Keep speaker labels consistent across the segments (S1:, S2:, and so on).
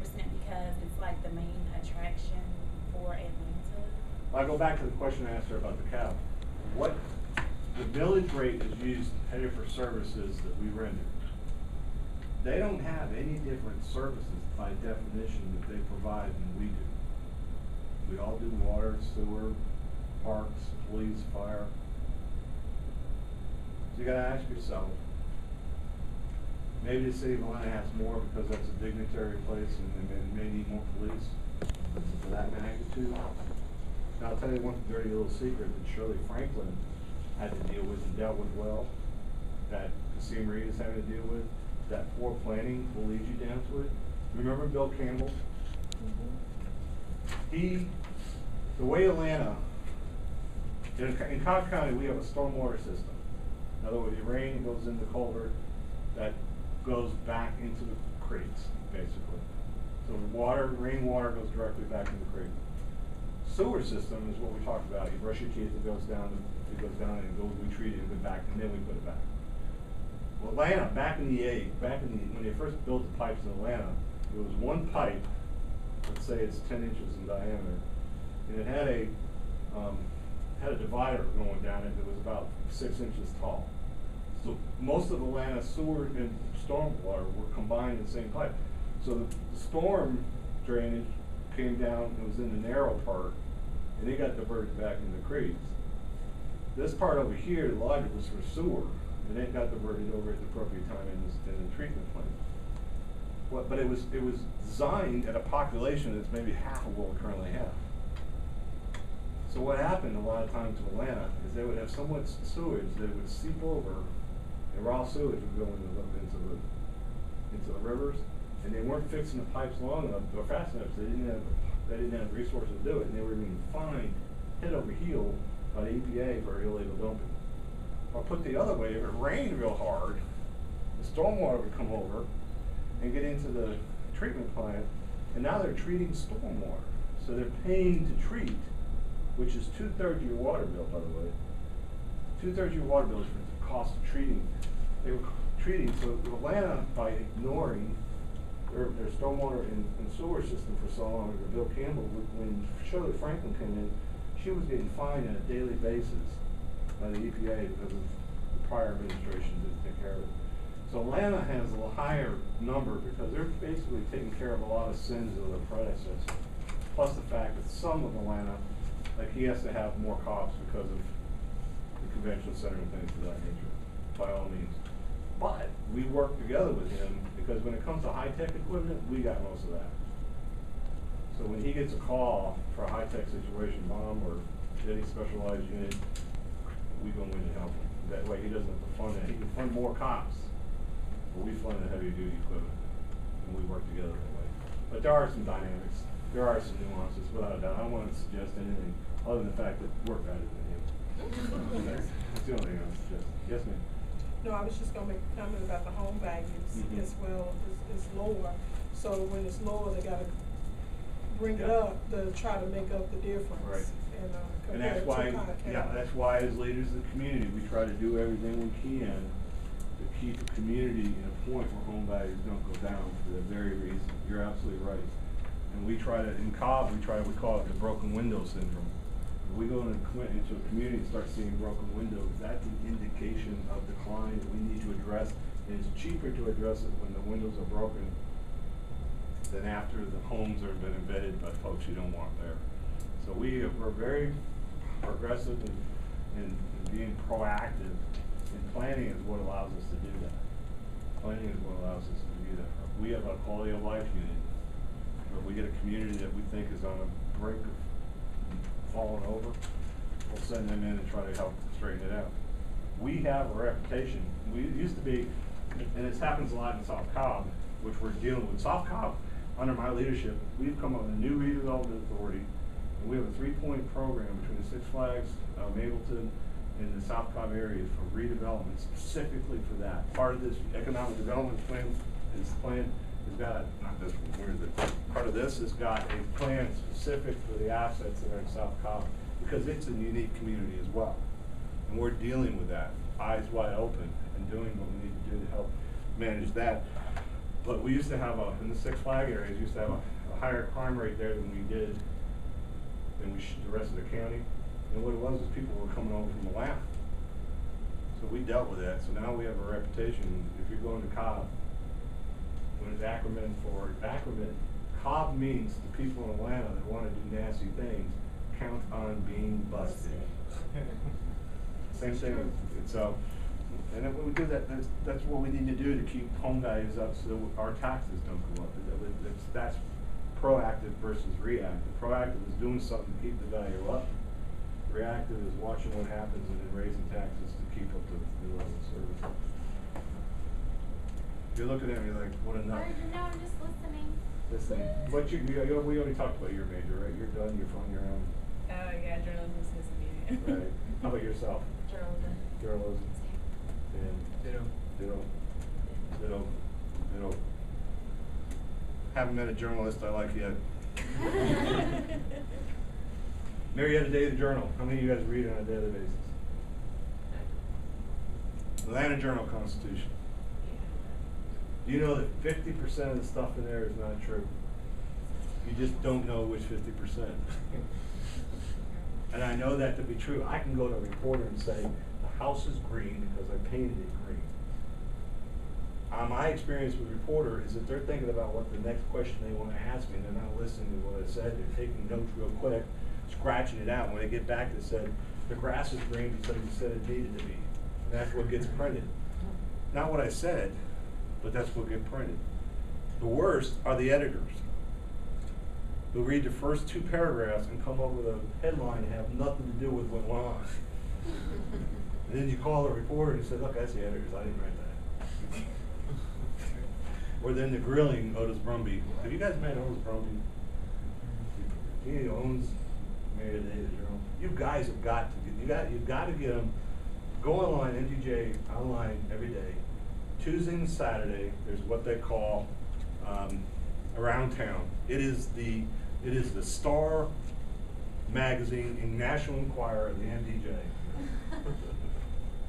S1: because it's like the main attraction for Atlanta?
S2: I go back to the question I asked her about the cab. What the millage rate is used to pay for services that we render. They don't have any different services by definition that they provide than we do. We all do water, sewer, parks, police, fire. So you gotta ask yourself, maybe the city of Atlanta has more because that's a dignitary place and they may need more police for that magnitude. Now I'll tell you one dirty little secret that Shirley Franklin had to deal with and dealt with well, that Kasim Reed is having to deal with, that poor planning will lead you down to it. Remember Bill Campbell? Mm-hmm. The way Atlanta, in Cobb County we have a stormwater system. In other words, the rain goes in the culvert that goes back into the creeks, basically. So the water, rainwater goes directly back into the creek. Sewer system is what we talked about. You brush your teeth, it goes down and we treat it and go back, and then we put it back. Well, Atlanta, when they first built the pipes in Atlanta, there was one pipe, let's say it's 10 inches in diameter, and it had a divider going down it that was about 6 inches tall. So most of Atlanta's sewer and stormwater were combined in the same pipe. So the storm drainage came down, it was in the narrow part, and it got diverted back into the creeks. This part over here, the logic was for sewer, and it got diverted over at the appropriate time in the treatment plant. But it was designed at a population that's maybe half of what we currently have. So what happened a lot of times in Atlanta is they would have so much sewage that it would seep over, and raw sewage would go into the rivers, and they weren't fixing the pipes long enough or fast enough, so they didn't have the resources to do it, and they were being fined head over heel by the EPA for illegal dumping. Or put the other way, if it rained real hard, the stormwater would come over and get into the treatment plant, and now they're treating stormwater. So they're paying to treat, which is 2/3 of your water bill, by the way. 2/3 of your water bill is for the cost of treating. They were treating, so Atlanta, by ignoring their stormwater and sewer system for so long, or Bill Campbell, when Shirley Franklin came in, she was getting fined on a daily basis by the EPA because of the prior administration didn't take care of it. So Atlanta has a higher number because they're basically taking care of a lot of sins of their predecessors. Plus the fact that some of Atlanta, like he has to have more cops because of the convention center and things of that nature, by all means. But we work together with him because when it comes to high-tech equipment, we got most of that. So when he gets a call for a high-tech situation, bomb or any specialized unit, we go in and help him. That way he doesn't have to fund it. He can fund more cops, but we fund the heavy-duty equipment, and we work together that way. But there are some dynamics. There are some nuances, without a doubt. I don't want to suggest anything other than the fact that we're better than him. That's the only thing I would suggest. Yes, ma'am?
S3: No, I was just going to make a comment about the home values as well. It's lower. So when it's lower, they got to bring it up to try to make up the difference.
S2: Right. And that's why as leaders of the community, we try to do everything we can to keep the community in a point where home values don't go down for that very reason. You're absolutely right. And we try to, in Cobb, we call it the broken window syndrome. When we go into a community and start seeing broken windows, that's an indication of decline that we need to address. And it's cheaper to address it when the windows are broken than after the homes have been embedded by folks you don't want there. So we're very progressive in being proactive, and planning is what allows us to do that. Planning is what allows us to do that. We have a quality of life unit where we get a community that we think is on the brink of falling over. We'll send them in and try to help straighten it out. We have a reputation. We used to be, and this happens a lot in South Cobb, which we're dealing with. South Cobb, under my leadership, we've come up with a new redevelopment authority. And we have a 3-point program between the Six Flags, Mableton, and the South Cobb areas for redevelopment specifically for that. Part of this economic development plan has got, not this one, where is it? Part of this has got a plan specific for the assets that are in South Cobb because it's a unique community as well. And we're dealing with that, eyes wide open, and doing what we need to do to help manage that. But we used to have in the Six Flag areas, used to have a higher crime rate there than we did, the rest of the county. And what it was is people were coming over from Atlanta. So we dealt with that. So now we have a reputation. If you're going to Cobb, when it's acronym for acronym, Cobb means the people in Atlanta that want to do nasty things count on being busted. Same thing. And when we do that, that's what we need to do to keep home values up so that our taxes don't go up. That's proactive versus reactive. Proactive is doing something to keep the value up. Reactive is watching what happens and then raising taxes to keep up the level of service. You're looking at me like, what a nut.
S1: No, I'm just listening.
S2: Listening. But we already talked about your major, right? You're done, you're from your own.
S4: Yeah, journalism is media.
S2: Right. How about yourself?
S1: Journalism.
S2: Journalism. And Ditto. Haven't met a journalist I like yet. Marietta Daily Journal. How many of you guys read it on a daily basis? Atlanta Journal-Constitution. Do you know that 50% of the stuff in there is not true? You just don't know which 50%. And I know that to be true. I can go to a reporter and say, the house is green because I painted it green. My experience with reporter is that they're thinking about what the next question they want to ask me, and they're not listening to what I said. They're taking notes real quick, scratching it out. When they get back, they said, the grass is green because you said it needed to be. And that's what gets printed. Not what I said, but that's what gets printed. The worst are the editors who read the first 2 paragraphs and come up with a headline and have nothing to do with what went on. And then you call a reporter and say, look, that's the editors, I didn't write that. Or then the grilling Otis Brumby. Have you guys met Otis Brumby? He owns Marietta Daily Journal. You guys have got to you've got to get him. Go online, NTJ online every day. Tuesday and Saturday, there's what they call Around Town. It is the star magazine in National Enquirer of the NTJ.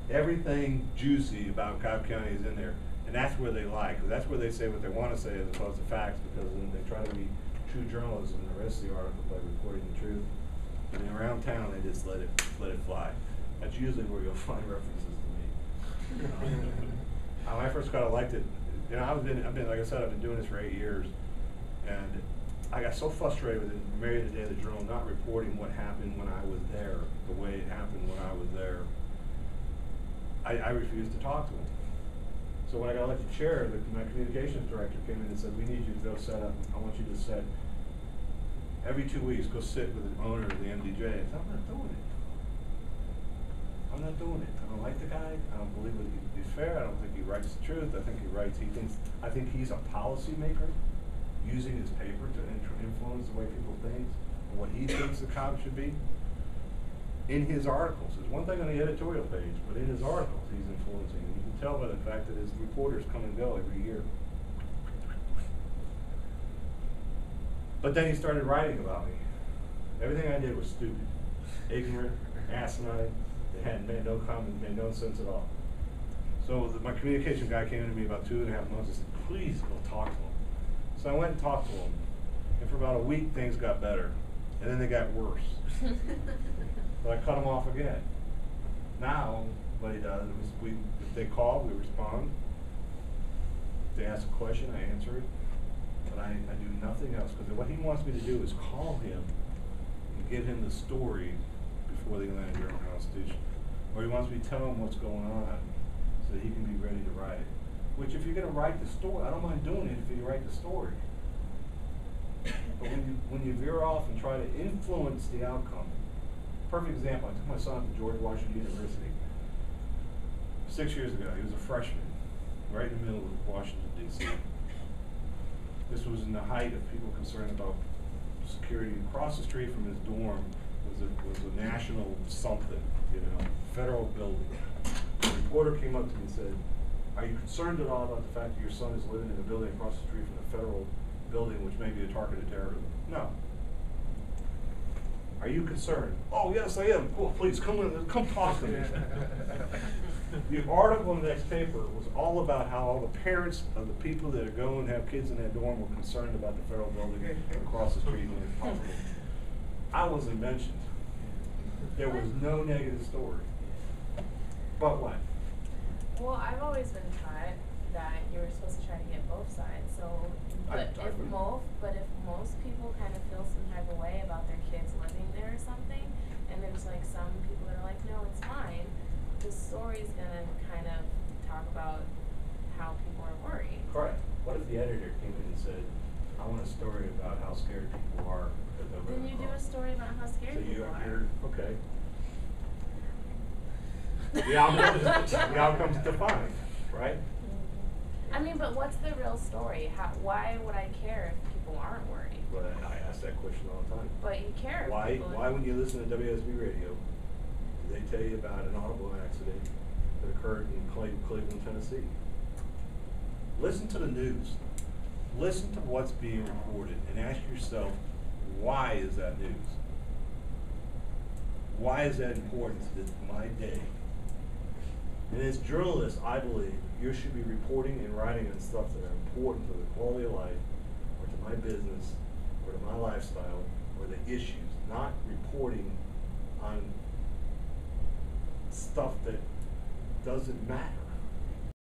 S2: Everything juicy about Cobb County is in there. And that's where they lie, because that's where they say what they want to say as opposed to facts, because then they try to be true journalism in the rest of the article by reporting the truth. And Around Town, they just let it fly. That's usually where you'll find references to me. When I first got elected, you know, I've been like I said, I've been doing this for 8 years, and I got so frustrated with Marietta Daily Journal not reporting what happened when I was there, the way it happened when I was there. I refused to talk to them. So when I got elected chair, my communications director came in and said, we need you to go set up, I want you to set, every 2 weeks, go sit with the owner of the MDJ. I said, I'm not doing it. I'm not doing it. I don't like the guy. I don't believe that he's fair. I don't think he writes the truth. I think he's a policymaker using his paper to influence the way people think and what he thinks the Cobb should be. In his articles, there's one thing on the editorial page, but in his articles he's influencing. You can tell by the fact that his reporters come and go every year. But then he started writing about me. Everything I did was stupid, ignorant, asinine. It had made no comment, made no sense at all. So my communication guy came to me about 2.5 months and said, please go talk to him. So I went and talked to him, and for about a week things got better, and then they got worse. But I cut him off again. Now, what he does is if they call, we respond. If they ask a question, I answer it. But I do nothing else, because what he wants me to do is call him and give him the story before the Atlanta Journal-Constitution. Or he wants me to tell him what's going on so that he can be ready to write it. Which, if you're going to write the story, I don't mind doing it if you write the story. But when you veer off and try to influence the outcome, perfect example, I took my son to George Washington University 6 years ago. He was a freshman, right in the middle of Washington, D.C. This was in the height of people concerned about security. Across the street from his dorm was a national something, federal building. The reporter came up to me and said, are you concerned at all about the fact that your son is living in a building across the street from a federal building which may be a target of terrorism? No. Are you concerned? Oh, yes, I am. Cool, please, come talk to me. The article in the next paper was all about how all the parents of the people that are going to have kids in that dorm were concerned about the federal building across the street when it's possible. I wasn't mentioned. There was no negative story. But what?
S4: Well, I've always been taught that you were supposed to try to get both sides, so, but if most people kind of feel some type of way about their kids living there or something, and there's like some people that are like, no, it's fine, the story's gonna kind of talk about how people are worried.
S5: Correct. What if the editor came in and said, I want a story about how scared people are because they're
S4: Then you do a story about how scared people are.
S2: Okay. The outcome's defined, right?
S4: I mean, but what's the real story? Why would I care if people aren't worried?
S2: Well, I ask that question all the time.
S4: But you care.
S2: Why when you listen to WSB radio, they tell you about an automobile accident that occurred in Cleveland, Tennessee? Listen to the news. Listen to what's being reported and ask yourself, why is that news? Why is that important to my day? And as journalists, I believe you should be reporting and writing on stuff that are important to the quality of life, or to my business, or to my lifestyle, or the issues, not reporting on stuff that doesn't matter.